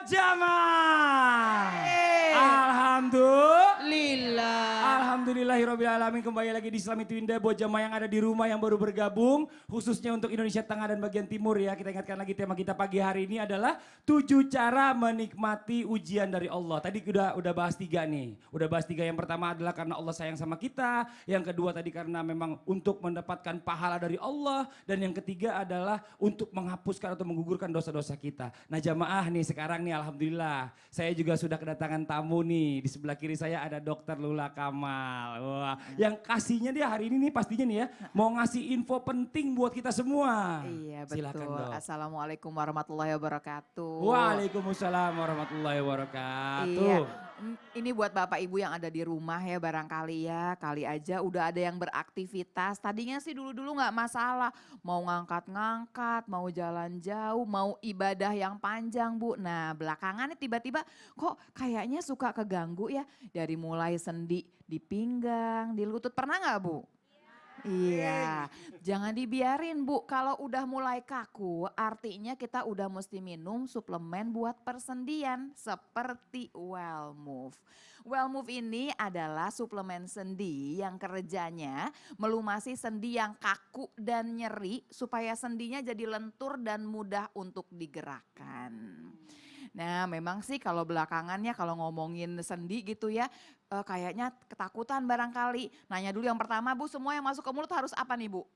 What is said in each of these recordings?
Bojama. Alhamdulillahirobbilalamin, kembali lagi di Islami Twinda Bojama yang ada di rumah yang baru bergabung. Khususnya untuk Indonesia Tengah dan bagian Timur ya. Kita ingatkan lagi tema kita pagi hari ini adalah 7 cara menikmati ujian dari Allah. Tadi udah bahas 3 nih. Udah bahas 3, yang pertama adalah karena Allah sayang sama kita. Yang kedua tadi karena memang untuk mendapatkan pahala dari Allah. Dan yang ketiga adalah untuk menghapuskan atau menggugurkan dosa-dosa kita. Nah jamaah nih sekarang nih alhamdulillah. Saya juga sudah kedatangan tamu nih. Di sebelah kiri saya ada Dr. Lula Kamal. Wah, yang kasihnya dia hari ini nih pastinya nih ya. Mau ngasih info penting buat kita semua. Iya betul. Silakan, Dok. Assalamualaikum warahmatullahi wabarakatuh. Waalaikumsalam warahmatullahi wabarakatuh. Iya. Ini buat Bapak Ibu yang ada di rumah ya barangkali ya. Kali aja udah ada yang beraktivitas. Tadinya sih dulu-dulu gak masalah. Mau ngangkat-ngangkat, mau jalan jauh, mau ibadah yang panjang Bu. Nah belakangan nih tiba-tiba kok kayaknya suka keganggu ya. Dari mulai sendi di pinggang, di lutut. Pernah gak Bu? Iya, jangan dibiarin Bu, kalau udah mulai kaku artinya kita udah mesti minum suplemen buat persendian seperti Wellmove. Wellmove ini adalah suplemen sendi yang kerjanya melumasi sendi yang kaku dan nyeri supaya sendinya jadi lentur dan mudah untuk digerakkan. Nah memang sih kalau belakangannya kalau ngomongin sendi gitu ya kayaknya ketakutan barangkali. Nanya dulu yang pertama Bu, semua yang masuk ke mulut harus apa nih Bu?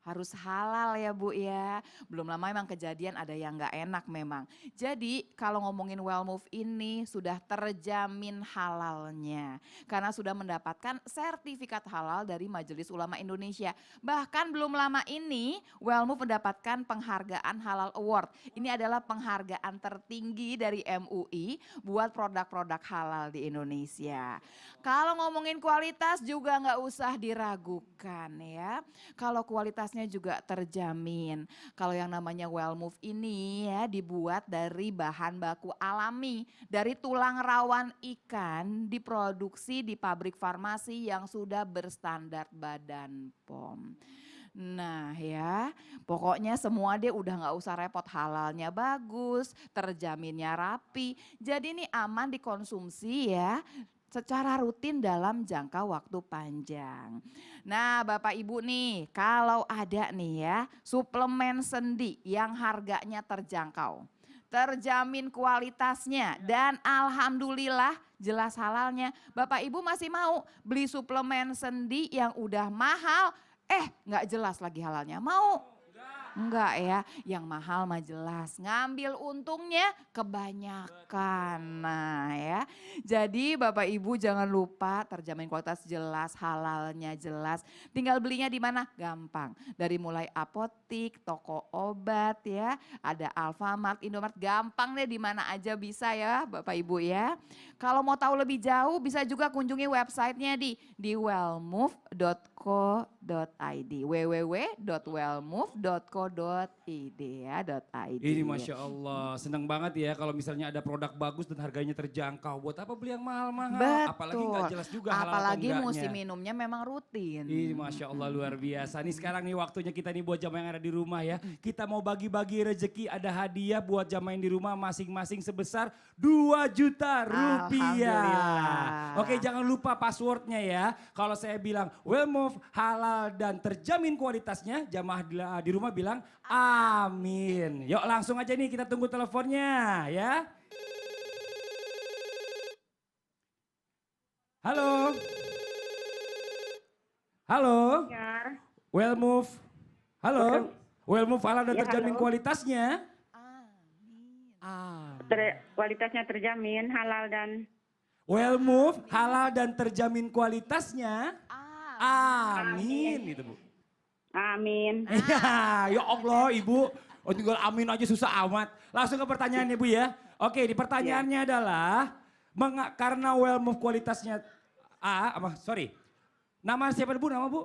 Harus halal ya Bu ya. Belum lama emang kejadian ada yang gak enak memang. Jadi kalau ngomongin Wellmove ini sudah terjamin halalnya. Karena sudah mendapatkan sertifikat halal dari Majelis Ulama Indonesia. Bahkan belum lama ini Wellmove mendapatkan penghargaan Halal Award. Ini adalah penghargaan tertinggi dari MUI buat produk-produk halal di Indonesia. Kalau ngomongin kualitas juga gak usah diragukan ya. Kalau kualitas juga terjamin. Kalau yang namanya Wellmove ini ya dibuat dari bahan baku alami, dari tulang rawan ikan, diproduksi di pabrik farmasi yang sudah berstandar Badan POM. Nah ya, pokoknya semua dia udah gak usah repot, halalnya bagus, terjaminnya rapi. Jadi ini aman dikonsumsi ya secara rutin dalam jangka waktu panjang. Nah Bapak Ibu nih, kalau ada nih ya suplemen sendi yang harganya terjangkau, terjamin kualitasnya dan alhamdulillah jelas halalnya. Bapak Ibu masih mau beli suplemen sendi yang udah mahal, gak jelas lagi halalnya, mau? Enggak ya, yang mahal mah jelas, ngambil untungnya kebanyakan. Nah ya, jadi Bapak Ibu jangan lupa terjamin kualitas jelas, halalnya jelas. Tinggal belinya di mana? Gampang. Dari mulai apotik, toko obat ya, ada Alfamart, Indomart, gampang deh di mana aja bisa ya Bapak Ibu ya. Kalau mau tahu lebih jauh bisa juga kunjungi websitenya di wellmove.co.id, www.wellmove.co.id ya, .id. Ini Masya Allah, senang banget ya kalau misalnya ada produk bagus dan harganya terjangkau. Buat apa beli yang mahal-mahal? Betul. Apalagi gak jelas juga halal apalagi atau enggaknya. mesti minumnya memang rutin. Ini Masya Allah luar biasa. Nih sekarang nih waktunya kita nih buat jamaah yang ada di rumah ya. Kita mau bagi-bagi rezeki, ada hadiah buat jamaah yang di rumah masing-masing sebesar 2 juta rupiah. Oke jangan lupa passwordnya ya. Kalau saya bilang Wellmove halal dan terjamin kualitasnya, jamaah di rumah bilang amin. Yuk langsung aja nih kita tunggu teleponnya ya. Halo. Halo. Wellmove. Halo. Wellmove halal dan Ya, terjamin halo. kualitasnya. Kualitasnya terjamin halal dan Wellmove halal dan terjamin kualitasnya. Amin gitu Bu. amin. Ya Allah Ibu. Oh tinggal amin aja susah amat. Langsung ke pertanyaannya Bu ya. Oke di pertanyaannya adalah. Karena Wellmove kualitasnya. Nama siapa Bu? Nama Bu?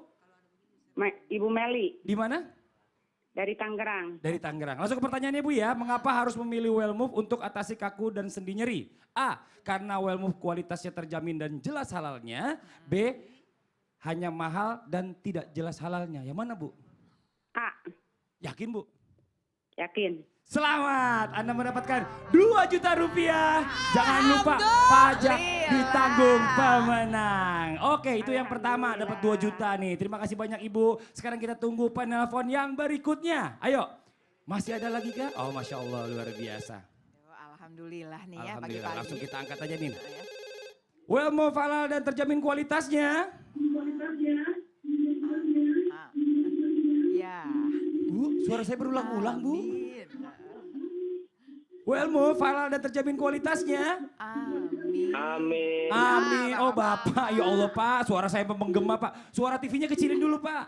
Ibu Meli Di mana? dari Tangerang. Dari Tangerang. Langsung ke pertanyaannya Bu ya. Mengapa harus memilih Wellmove untuk atasi kaku dan sendi nyeri? A. Karena Wellmove kualitasnya terjamin dan jelas halalnya. B. Hanya mahal dan tidak jelas halalnya. Yang mana Bu? A. Yakin Bu? Yakin. Selamat, Anda mendapatkan 2 juta rupiah. Jangan lupa pajak ditanggung pemenang. Oke, itu yang pertama, dapat 2 juta nih. Terima kasih banyak Ibu. Sekarang kita tunggu penelpon yang berikutnya. Ayo, masih ada lagi kah? Oh Masya Allah, luar biasa. Alhamdulillah nih ya Alhamdulillah, pagi-pagi. langsung kita angkat aja nih. Nah, ya. Well-move halal dan terjamin kualitasnya. Ah. Ya. Bu, suara saya berulang-ulang Bu. Amin. Well-move halal dan terjamin kualitasnya. Amin. Amin. Amin. Oh Bapak, ya Allah Pak, suara saya menggema Pak. Suara TV-nya kecilin dulu Pak.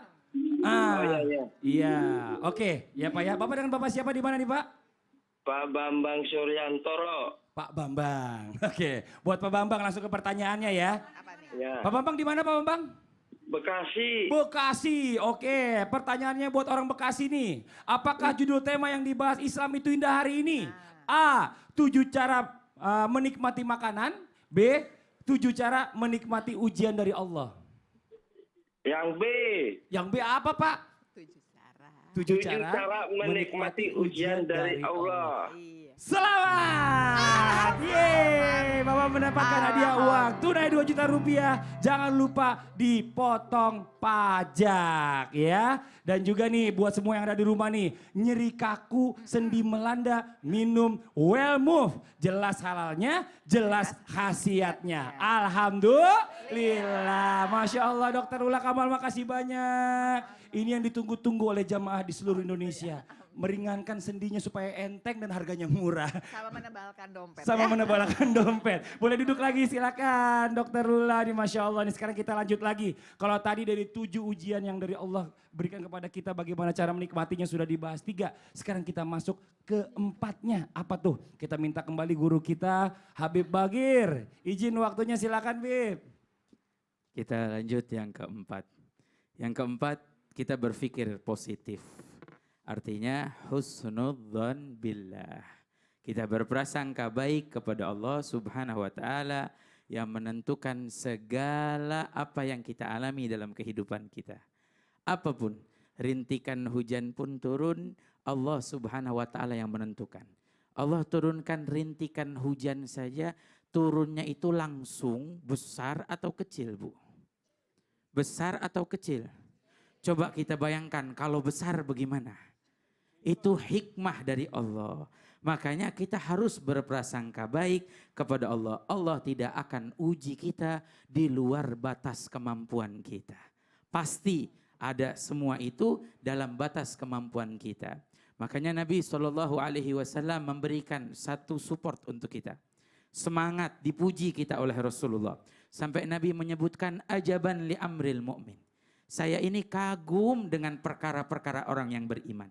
Oh iya, iya. Iya. Oke, ya Pak ya. Bapak dengan Bapak siapa di mana nih Pak? Pak Bambang Suryantoro. Pak Bambang. Oke, buat Pak Bambang langsung ke pertanyaannya ya. Apa nih? Ya. Pak Bambang di mana Pak Bambang? Bekasi. Bekasi. Oke, pertanyaannya buat orang Bekasi nih. Apakah judul tema yang dibahas Islam itu indah hari ini? A. 7 cara menikmati makanan. B. 7 cara menikmati ujian dari Allah. Yang B. Yang B apa Pak? 7 cara. 7 cara menikmati ujian dari Allah. Iya. Selamat! Yeay, Bapak mendapatkan hadiah uang tunai 2 juta rupiah. Jangan lupa dipotong pajak ya. Dan juga nih buat semua yang ada di rumah nih, nyeri kaku, sendi melanda, minum Well-Move. Jelas halalnya, jelas khasiatnya. Alhamdulillah. Masya Allah Dokter Ula Kamal, makasih banyak. Ini yang ditunggu-tunggu oleh jamaah di seluruh Indonesia. Meringankan sendinya supaya enteng dan harganya murah. Sama menebalkan dompet. Sama ya. menebalkan dompet. Boleh duduk lagi silakan Dokter Lula nih Masya Allah. Nih sekarang kita lanjut lagi. Kalau tadi dari 7 ujian yang dari Allah berikan kepada kita bagaimana cara menikmatinya sudah dibahas 3. Sekarang kita masuk ke 4-nya. Apa tuh? Kita minta kembali guru kita Habib Bagir. Izin waktunya silakan Bib. Kita lanjut yang keempat. Yang keempat kita berpikir positif. Artinya husnudzon billah. Kita berprasangka baik kepada Allah Subhanahu wa taala yang menentukan segala apa yang kita alami dalam kehidupan kita. Apapun, rintikan hujan pun turun, Allah Subhanahu wa taala yang menentukan. Allah turunkan rintikan hujan saja, turunnya itu langsung besar atau kecil, Bu? Besar atau kecil? Coba kita bayangkan kalau besar bagaimana? Itu hikmah dari Allah. Makanya kita harus berprasangka baik kepada Allah. Allah tidak akan uji kita di luar batas kemampuan kita. Pasti ada semua itu dalam batas kemampuan kita. Makanya Nabi SAW memberikan satu support untuk kita. Semangat dipuji kita oleh Rasulullah. Sampai Nabi menyebutkan ajaban li amril mu'min. Saya ini kagum dengan perkara-perkara orang yang beriman.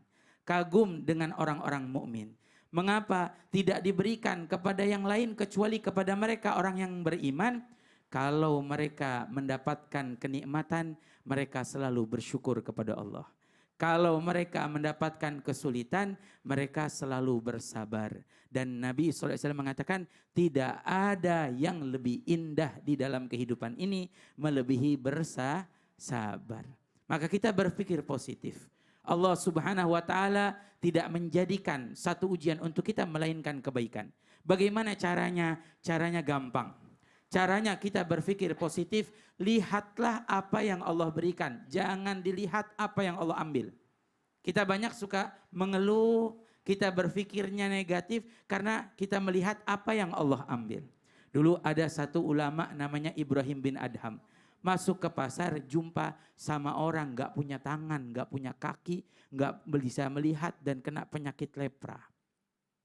Kagum dengan orang-orang mukmin. Mengapa tidak diberikan kepada yang lain kecuali kepada mereka orang yang beriman? Kalau mereka mendapatkan kenikmatan, mereka selalu bersyukur kepada Allah. Kalau mereka mendapatkan kesulitan, mereka selalu bersabar. Dan Nabi SAW mengatakan, tidak ada yang lebih indah di dalam kehidupan ini melebihi bersabar. Maka kita berpikir positif. Allah Subhanahu wa taala tidak menjadikan satu ujian untuk kita melainkan kebaikan. Bagaimana caranya? Caranya gampang. Caranya kita berpikir positif, lihatlah apa yang Allah berikan. Jangan dilihat apa yang Allah ambil. Kita banyak suka mengeluh, kita berpikirnya negatif karena kita melihat apa yang Allah ambil. Dulu ada satu ulama namanya Ibrahim bin Adham. Masuk ke pasar, jumpa sama orang gak punya tangan, gak punya kaki, gak bisa melihat dan kena penyakit lepra.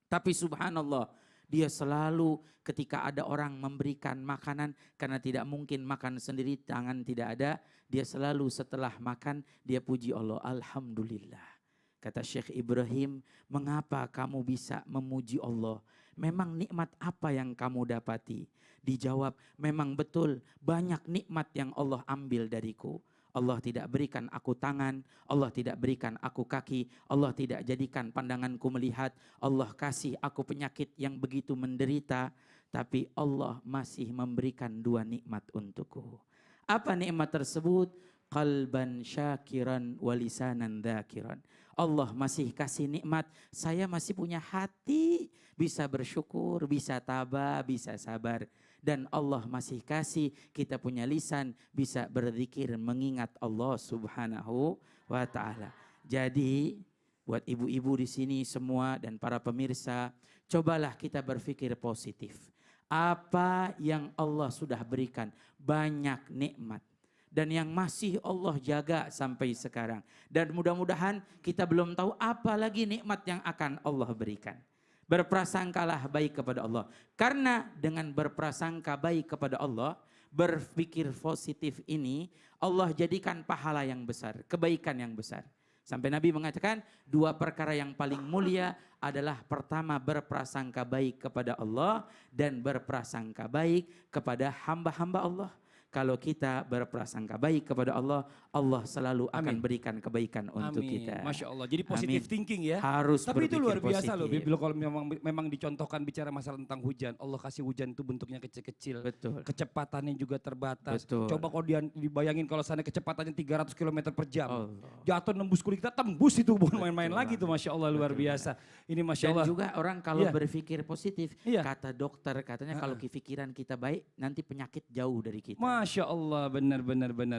Tapi subhanallah, dia selalu ketika ada orang memberikan makanan, karena tidak mungkin makan sendiri, tangan tidak ada, dia selalu setelah makan, dia puji Allah, Alhamdulillah. Kata Syekh Ibrahim, mengapa kamu bisa memuji Allah? Memang nikmat apa yang kamu dapati? Dijawab, memang betul banyak nikmat yang Allah ambil dariku. Allah tidak berikan aku tangan, Allah tidak berikan aku kaki, Allah tidak jadikan pandanganku melihat, Allah kasih aku penyakit yang begitu menderita, tapi Allah masih memberikan 2 nikmat untukku. Apa nikmat tersebut? Qalban syakiran wa lisanan dzakiran. Allah masih kasih nikmat, saya masih punya hati, bisa bersyukur, bisa tabah, bisa sabar. Dan Allah masih kasih kita punya lisan, bisa berzikir mengingat Allah Subhanahu wa taala. Jadi buat ibu-ibu di sini semua dan para pemirsa, cobalah kita berpikir positif. Apa yang Allah sudah berikan, banyak nikmat. Dan yang masih Allah jaga sampai sekarang. Dan mudah-mudahan kita belum tahu apa lagi nikmat yang akan Allah berikan. Berprasangkalah baik kepada Allah. Karena dengan berprasangka baik kepada Allah, berpikir positif ini, Allah jadikan pahala yang besar, kebaikan yang besar. Sampai Nabi mengatakan 2 perkara yang paling mulia adalah pertama berprasangka baik kepada Allah dan berprasangka baik kepada hamba-hamba Allah. Kalau kita berprasangka baik kepada Allah, Allah selalu akan berikan kebaikan untuk kita. Masya Allah. Jadi positive thinking ya. Harus Tapi itu berpikir luar biasa loh. positif. Bila kalau memang dicontohkan bicara masalah tentang hujan, Allah kasih hujan itu bentuknya kecil-kecil. Betul. Kecepatannya juga terbatas. Betul. Coba kalau dibayangin kalau sana kecepatannya 300 km per jam. Allah. Jatuh nembus kulit kita tembus itu, bukan main-main Betul lagi tuh, Masya Allah, luar Betul biasa. Ini Masya Dan Allah. juga orang kalau Iya. berpikir positif, Iya. kata dokter katanya kalau pikiran kita baik, nanti penyakit jauh dari kita. Masya Allah, benar.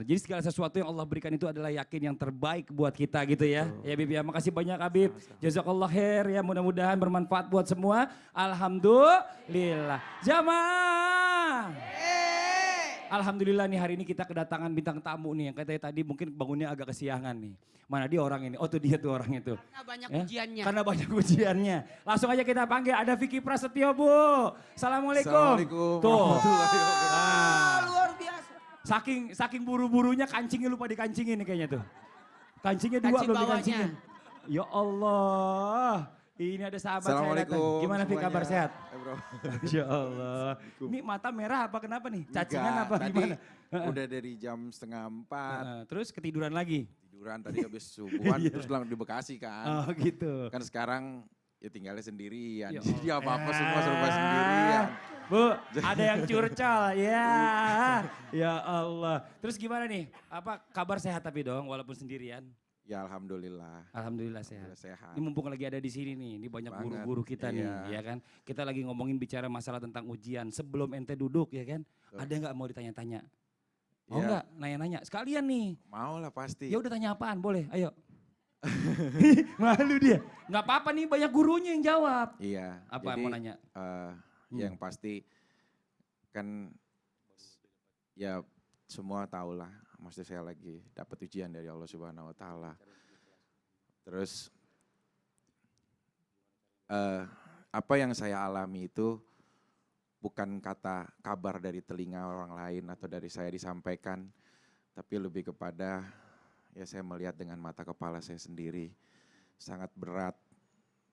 Jadi segala sesuatu yang Allah berikan itu adalah yakin yang terbaik buat kita gitu ya. Ya Habib ya, makasih banyak Habib. Jazakallah khair ya, mudah-mudahan bermanfaat buat semua. Alhamdulillah. Jamaah. Alhamdulillah nih hari ini kita kedatangan bintang tamu nih yang katanya tadi mungkin bangunnya agak kesiangan nih. Mana dia orang ini? Oh tuh dia tuh orang itu. Karena banyak Ya, ujiannya. Karena banyak ujiannya. Langsung aja kita panggil, ada Vicky Prasetyo Bu. Assalamualaikum. Assalamualaikum Tuh. warahmatullahi wabarakatuh. Ah. Luar biasa. Saking buru-burunya kancingnya lupa dikancingin nih kayaknya tuh. Kancingnya 2 Kancing belum bawahnya. dikancingin. Ya Allah. Ini ada sahabat saya datang. Assalamualaikum. Gimana Fik, kabar semuanya. sehat? Bro. Masya Allah. Ini mata merah apa kenapa nih? Cacingan Enggak, apa tadi gimana? udah dari jam 3:30 Terus ketiduran lagi? tiduran tadi habis subuhan Iya. terus langsung di Bekasi kan. Oh gitu. Kan sekarang ya tinggalnya sendirian. Ya Jadi apa-apa Allah. semua serba sendirian. Bu, ada yang curcol. Ya. Ya Allah. Terus gimana nih? Apa kabar sehat tapi dong walaupun sendirian? Ya alhamdulillah. Alhamdulillah sehat. Udah sehat. Ini mumpung lagi ada di sini nih, ini banyak Banget, guru-guru kita nih, iya. ya kan. Kita lagi ngomongin bicara masalah tentang ujian. Sebelum ente duduk ya kan, Betul. ada nggak mau ditanya-tanya? Mau Iya. nggak nanya-nanya? Sekalian nih. Mau lah pasti. Ya udah tanya apaan? Boleh, ayo. Malu dia. Nggak apa-apa nih, banyak gurunya yang jawab. Iya. Apa jadi, mau nanya? Yang pasti kan ya semua tahu lah. Maksudnya saya lagi dapat ujian dari Allah Subhanahu Wa Taala. Terus apa yang saya alami itu bukan kata kabar dari telinga orang lain atau dari saya disampaikan, tapi lebih kepada ya saya melihat dengan mata kepala saya sendiri. Sangat berat,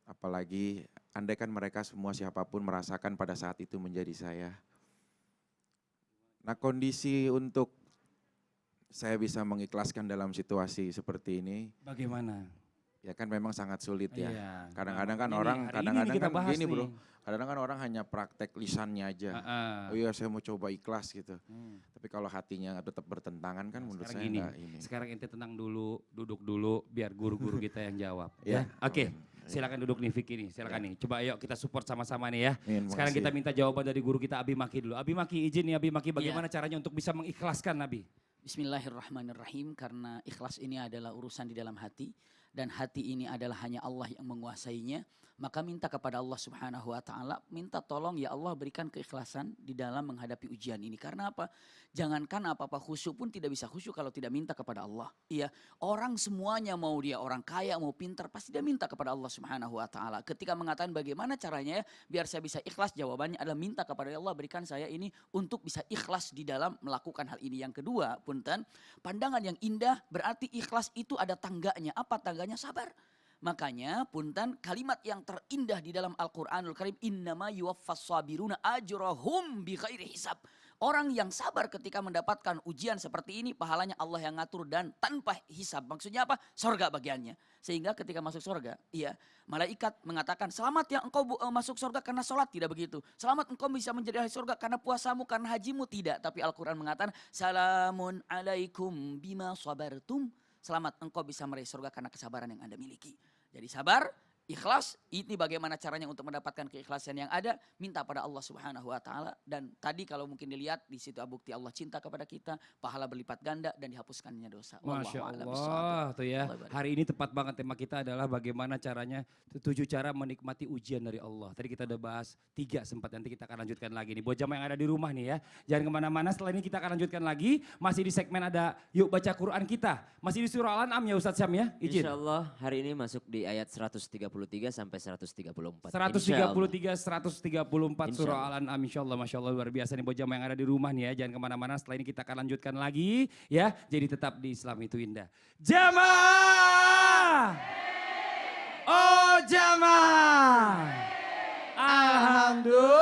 apalagi andaikan mereka semua siapapun merasakan pada saat itu menjadi saya. Nah kondisi untuk saya bisa mengikhlaskan dalam situasi seperti ini, Bagaimana? ya kan memang sangat sulit ya. Iya. Kadang-kadang kan Ini orang, hari ini kadang-kadang kita kan bahas gini bro, nih. kadang-kadang kan orang hanya praktek lisannya aja. Oh iya saya mau coba ikhlas gitu. Tapi kalau hatinya tetap bertentangan kan menurut Sekarang saya gini, enggak ini. sekarang ente tenang dulu, duduk dulu, biar guru-guru kita yang jawab. Iya. Ya, oke. Silakan duduk nih Vicky nih, silakan nih. Coba ayo kita support sama-sama nih ya. Amin, Sekarang makasih. kita minta jawaban dari guru kita Abi Maki dulu. Abi Maki izin nih Abi Maki, bagaimana caranya untuk bisa mengikhlaskan Nabi? Bismillahirrahmanirrahim, karena ikhlas ini adalah urusan di dalam hati dan hati ini adalah hanya Allah yang menguasainya. Maka minta kepada Allah Subhanahu wa taala, minta tolong ya Allah berikan keikhlasan di dalam menghadapi ujian ini. Karena apa? Jangankan apa-apa khusyuk pun tidak bisa khusyuk kalau tidak minta kepada Allah. Iya, orang semuanya mau dia orang kaya mau pintar pasti dia minta kepada Allah Subhanahu wa taala. Ketika mengatakan bagaimana caranya ya biar saya bisa ikhlas, jawabannya adalah minta kepada Allah berikan saya ini untuk bisa ikhlas di dalam melakukan hal ini. Yang kedua, punten, pandangan yang indah berarti ikhlas itu ada tangganya. Apa tangganya? Sabar. Makanya punten kalimat yang terindah di dalam Al-Quranul Karim, innama yuwaffas sabiruna ajrahum bi ghairi hisab. Orang yang sabar ketika mendapatkan ujian seperti ini pahalanya Allah yang ngatur dan tanpa hisab. Maksudnya apa? Sorga bagiannya. Sehingga ketika masuk sorga, iya, malaikat mengatakan selamat yang engkau masuk sorga karena sholat, tidak begitu. Selamat engkau bisa menjadi ahli sorga karena puasamu, karena hajimu, tidak. Tapi Al-Quran mengatakan salamun alaikum bima sabartum. selamat, engkau bisa meraih surga karena kesabaran yang Anda miliki. Jadi sabar, ikhlas, ini bagaimana caranya untuk mendapatkan keikhlasan yang ada, minta pada Allah Subhanahu wa taala. Dan tadi kalau mungkin dilihat di situ bukti Allah cinta kepada kita, pahala berlipat ganda dan dihapuskannya dosa. Masya Wallahu a'lam Allah bishawab. tuh ya. Allah barik. Hari ini tepat banget tema kita adalah bagaimana caranya 7 cara menikmati ujian dari Allah. Tadi kita udah bahas 3 sempat, nanti kita akan lanjutkan lagi nih. Buat jamaah yang ada di rumah nih ya. Jangan kemana-mana, setelah ini kita akan lanjutkan lagi. Masih di segmen ada Yuk Baca Quran kita. Masih di surah Al-An'am ya Ustadz Syam ya, izin. Insya Allah hari ini masuk di ayat 133 sampai 134. 133, 134 Insya surah Allah. Al-An'am, insya Allah, Masya Allah luar biasa nih buat jamaah yang ada di rumah nih ya. Jangan kemana-mana, setelah ini kita akan lanjutkan lagi ya. Jadi tetap di Islam itu indah. Jamaah! Oh jamaah! Alhamdulillah!